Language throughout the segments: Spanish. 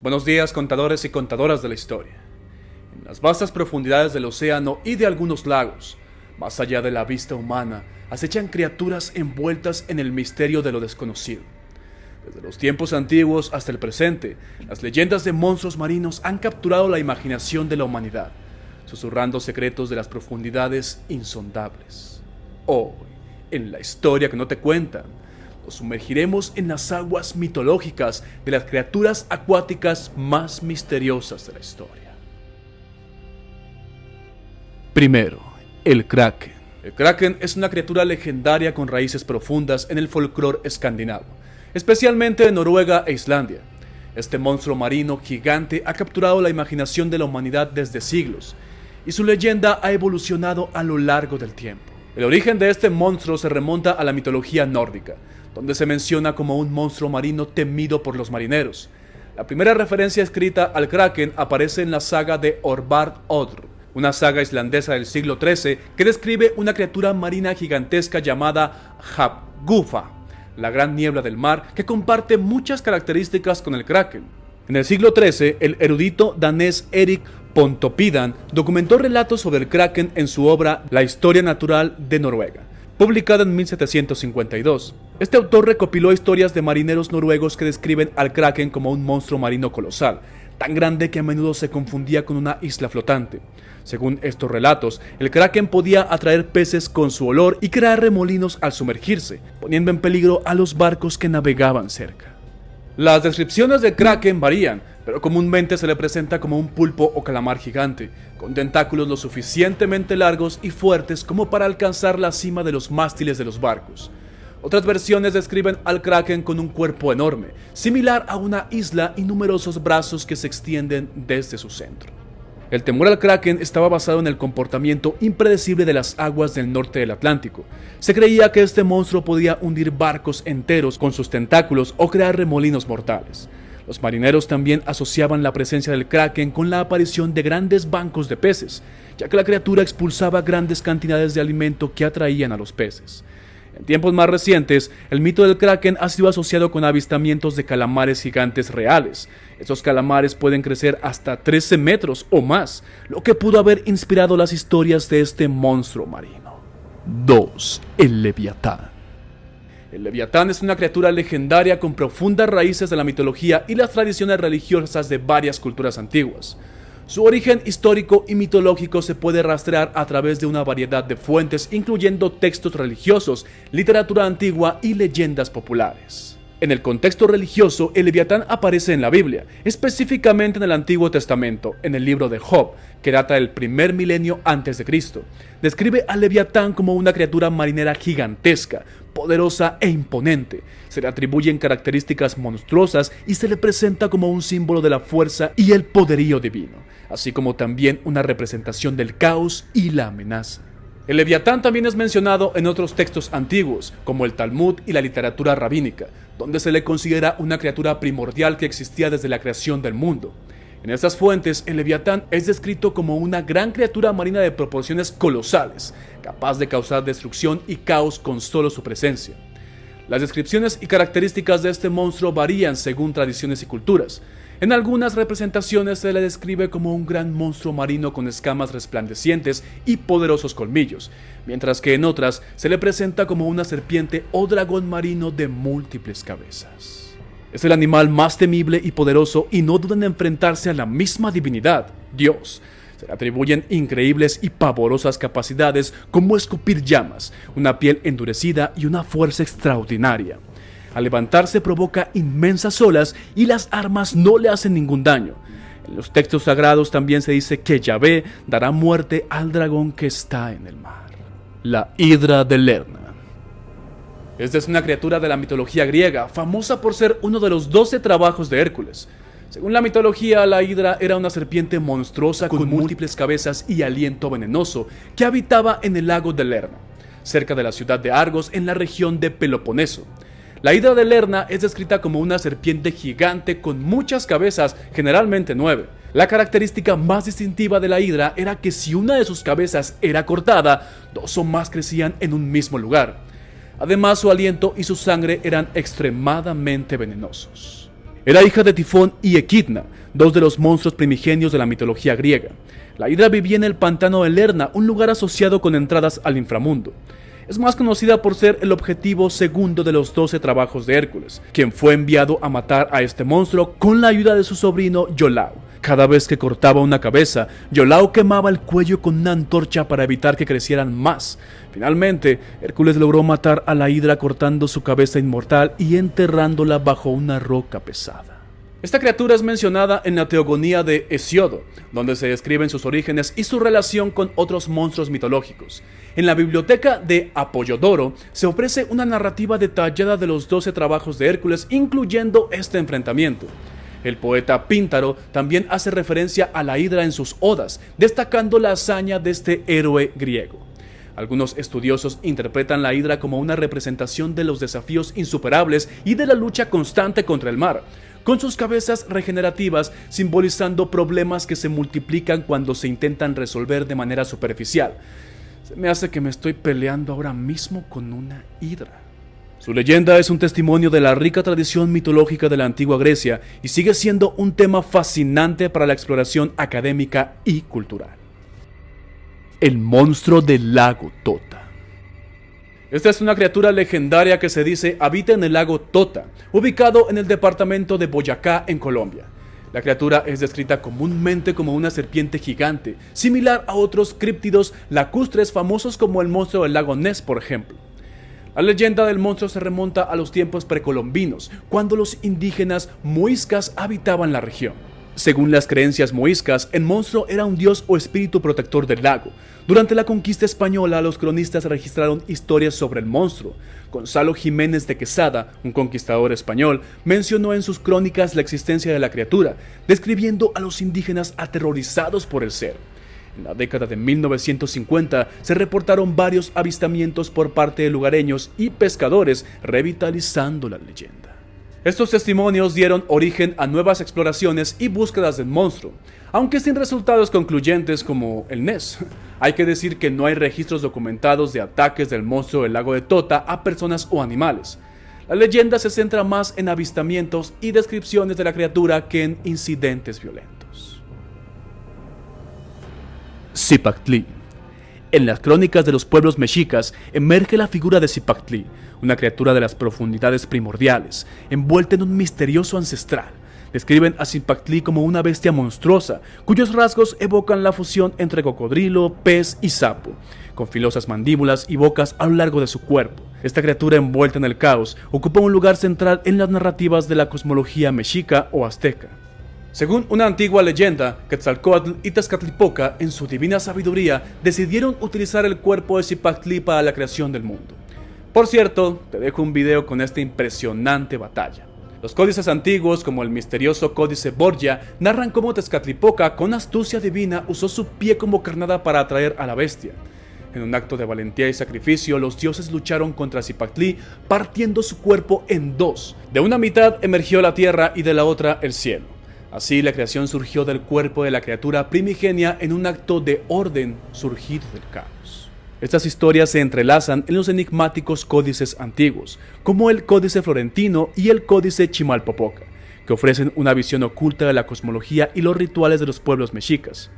Buenos días, contadores y contadoras de la historia. En las vastas profundidades del océano y de algunos lagos, más allá de la vista humana, acechan criaturas envueltas en el misterio de lo desconocido. Desde los tiempos antiguos hasta el presente, las leyendas de monstruos marinos han capturado la imaginación de la humanidad, susurrando secretos de las profundidades insondables. Hoy, en la historia que no te cuentan, nos sumergiremos en las aguas mitológicas de las criaturas acuáticas más misteriosas de la historia. Primero, el Kraken. El Kraken es una criatura legendaria con raíces profundas en el folclore escandinavo, especialmente en Noruega e Islandia. Este monstruo marino gigante ha capturado la imaginación de la humanidad desde siglos, y su leyenda ha evolucionado a lo largo del tiempo. El origen de este monstruo se remonta a la mitología nórdica, donde se menciona como un monstruo marino temido por los marineros. La primera referencia escrita al Kraken aparece en la saga de Orvard Odr, una saga islandesa del siglo XIII que describe una criatura marina gigantesca llamada Hafgufa, la gran niebla del mar, que comparte muchas características con el Kraken. En el siglo XIII, el erudito danés Erik Pontoppidan documentó relatos sobre el Kraken en su obra La historia natural de Noruega, publicada en 1752. Este autor recopiló historias de marineros noruegos que describen al Kraken como un monstruo marino colosal, tan grande que a menudo se confundía con una isla flotante. Según estos relatos, el Kraken podía atraer peces con su olor y crear remolinos al sumergirse, poniendo en peligro a los barcos que navegaban cerca. Las descripciones del Kraken varían, pero comúnmente se le presenta como un pulpo o calamar gigante, con tentáculos lo suficientemente largos y fuertes como para alcanzar la cima de los mástiles de los barcos. Otras versiones describen al Kraken con un cuerpo enorme, similar a una isla y numerosos brazos que se extienden desde su centro. El temor al Kraken estaba basado en el comportamiento impredecible de las aguas del norte del Atlántico. Se creía que este monstruo podía hundir barcos enteros con sus tentáculos o crear remolinos mortales. Los marineros también asociaban la presencia del Kraken con la aparición de grandes bancos de peces, ya que la criatura expulsaba grandes cantidades de alimento que atraían a los peces. En tiempos más recientes, el mito del Kraken ha sido asociado con avistamientos de calamares gigantes reales. Estos calamares pueden crecer hasta 13 metros o más, lo que pudo haber inspirado las historias de este monstruo marino. 2. El Leviatán. El Leviatán es una criatura legendaria con profundas raíces de la mitología y las tradiciones religiosas de varias culturas antiguas. Su origen histórico y mitológico se puede rastrear a través de una variedad de fuentes, incluyendo textos religiosos, literatura antigua y leyendas populares. En el contexto religioso, el Leviatán aparece en la Biblia, específicamente en el Antiguo Testamento, en el libro de Job, que data del primer milenio antes de Cristo. Describe al Leviatán como una criatura marinera gigantesca, poderosa e imponente. Se le atribuyen características monstruosas y se le presenta como un símbolo de la fuerza y el poderío divino, así como también una representación del caos y la amenaza. El Leviatán también es mencionado en otros textos antiguos, como el Talmud y la literatura rabínica, donde se le considera una criatura primordial que existía desde la creación del mundo. En estas fuentes, el Leviatán es descrito como una gran criatura marina de proporciones colosales, capaz de causar destrucción y caos con solo su presencia. Las descripciones y características de este monstruo varían según tradiciones y culturas. En algunas representaciones se le describe como un gran monstruo marino con escamas resplandecientes y poderosos colmillos, mientras que en otras se le presenta como una serpiente o dragón marino de múltiples cabezas. Es el animal más temible y poderoso y no duda en enfrentarse a la misma divinidad, Dios. Se le atribuyen increíbles y pavorosas capacidades como escupir llamas, una piel endurecida y una fuerza extraordinaria. Al levantarse provoca inmensas olas y las armas no le hacen ningún daño. En los textos sagrados también se dice que Yahvé dará muerte al dragón que está en el mar. La Hidra de Lerna. Esta es una criatura de la mitología griega, famosa por ser uno de los 12 trabajos de Hércules. Según la mitología, la Hidra era una serpiente monstruosa con múltiples cabezas y aliento venenoso que habitaba en el lago de Lerna, cerca de la ciudad de Argos en la región de Peloponeso. La Hidra de Lerna es descrita como una serpiente gigante con muchas cabezas, generalmente 9. La característica más distintiva de la Hidra era que si una de sus cabezas era cortada, 2 o más crecían en un mismo lugar. Además, su aliento y su sangre eran extremadamente venenosos. Era hija de Tifón y Equidna, dos de los monstruos primigenios de la mitología griega. La Hidra vivía en el pantano de Lerna, un lugar asociado con entradas al inframundo. Es más conocida por ser el objetivo segundo de los 12 trabajos de Hércules, quien fue enviado a matar a este monstruo con la ayuda de su sobrino Iolao. Cada vez que cortaba una cabeza, Iolao quemaba el cuello con una antorcha para evitar que crecieran más. Finalmente, Hércules logró matar a la Hidra cortando su cabeza inmortal y enterrándola bajo una roca pesada. Esta criatura es mencionada en la Teogonía de Hesiodo, donde se describen sus orígenes y su relación con otros monstruos mitológicos. En la biblioteca de Apollodoro se ofrece una narrativa detallada de los 12 trabajos de Hércules, incluyendo este enfrentamiento. El poeta Píntaro también hace referencia a la Hidra en sus odas, destacando la hazaña de este héroe griego. Algunos estudiosos interpretan la Hidra como una representación de los desafíos insuperables y de la lucha constante contra el mar, con sus cabezas regenerativas simbolizando problemas que se multiplican cuando se intentan resolver de manera superficial. Se me hace que me estoy peleando ahora mismo con una Hidra. Su leyenda es un testimonio de la rica tradición mitológica de la antigua Grecia y sigue siendo un tema fascinante para la exploración académica y cultural. El monstruo del lago Tota. Esta es una criatura legendaria que se dice habita en el lago Tota, ubicado en el departamento de Boyacá, en Colombia. La criatura es descrita comúnmente como una serpiente gigante, similar a otros críptidos lacustres famosos como el monstruo del lago Ness, por ejemplo. La leyenda del monstruo se remonta a los tiempos precolombinos, cuando los indígenas muiscas habitaban la región. Según las creencias muiscas, el monstruo era un dios o espíritu protector del lago. Durante la conquista española, los cronistas registraron historias sobre el monstruo. Gonzalo Jiménez de Quesada, un conquistador español, mencionó en sus crónicas la existencia de la criatura, describiendo a los indígenas aterrorizados por el ser. En la década de 1950 se reportaron varios avistamientos por parte de lugareños y pescadores, revitalizando la leyenda. Estos testimonios dieron origen a nuevas exploraciones y búsquedas del monstruo, aunque sin resultados concluyentes como el Ness. Hay que decir que no hay registros documentados de ataques del monstruo del lago de Tota a personas o animales. La leyenda se centra más en avistamientos y descripciones de la criatura que en incidentes violentos. Zipactli. En las crónicas de los pueblos mexicas emerge la figura de Zipactli, una criatura de las profundidades primordiales, envuelta en un misterioso ancestral. Describen a Zipactli como una bestia monstruosa, cuyos rasgos evocan la fusión entre cocodrilo, pez y sapo, con filosas mandíbulas y bocas a lo largo de su cuerpo. Esta criatura envuelta en el caos ocupa un lugar central en las narrativas de la cosmología mexica o azteca. Según una antigua leyenda, Quetzalcóatl y Tezcatlipoca, en su divina sabiduría, decidieron utilizar el cuerpo de Zipactli para la creación del mundo. Por cierto, te dejo un video con esta impresionante batalla. Los códices antiguos, como el misterioso Códice Borgia, narran cómo Tezcatlipoca, con astucia divina, usó su pie como carnada para atraer a la bestia. En un acto de valentía y sacrificio, los dioses lucharon contra Zipactli, partiendo su cuerpo en dos. De una mitad emergió la tierra y de la otra el cielo. Así la creación surgió del cuerpo de la criatura primigenia en un acto de orden surgido del caos. Estas historias se entrelazan en los enigmáticos códices antiguos, como el Códice Florentino y el Códice Chimalpopoca, que ofrecen una visión oculta de la cosmología y los rituales de los pueblos mexicas.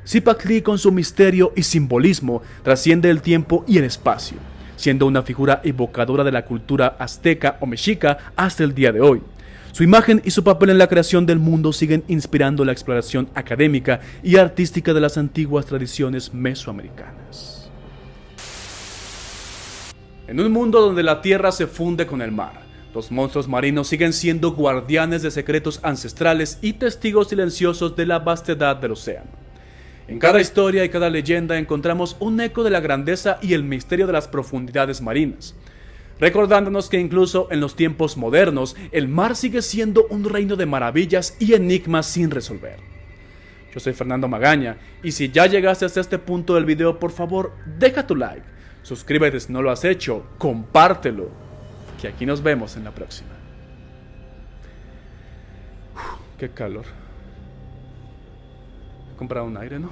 Zipactli, con su misterio y simbolismo, trasciende el tiempo y el espacio, siendo una figura evocadora de la cultura azteca o mexica hasta el día de hoy. Su imagen y su papel en la creación del mundo siguen inspirando la exploración académica y artística de las antiguas tradiciones mesoamericanas. En un mundo donde la tierra se funde con el mar, los monstruos marinos siguen siendo guardianes de secretos ancestrales y testigos silenciosos de la vastedad del océano. En cada historia y cada leyenda encontramos un eco de la grandeza y el misterio de las profundidades marinas, recordándonos que incluso en los tiempos modernos, el mar sigue siendo un reino de maravillas y enigmas sin resolver. Yo soy Fernando Magaña, y si ya llegaste hasta este punto del video, por favor, deja tu like, suscríbete si no lo has hecho, compártelo, que aquí nos vemos en la próxima. Qué calor. He comprado un aire, ¿no?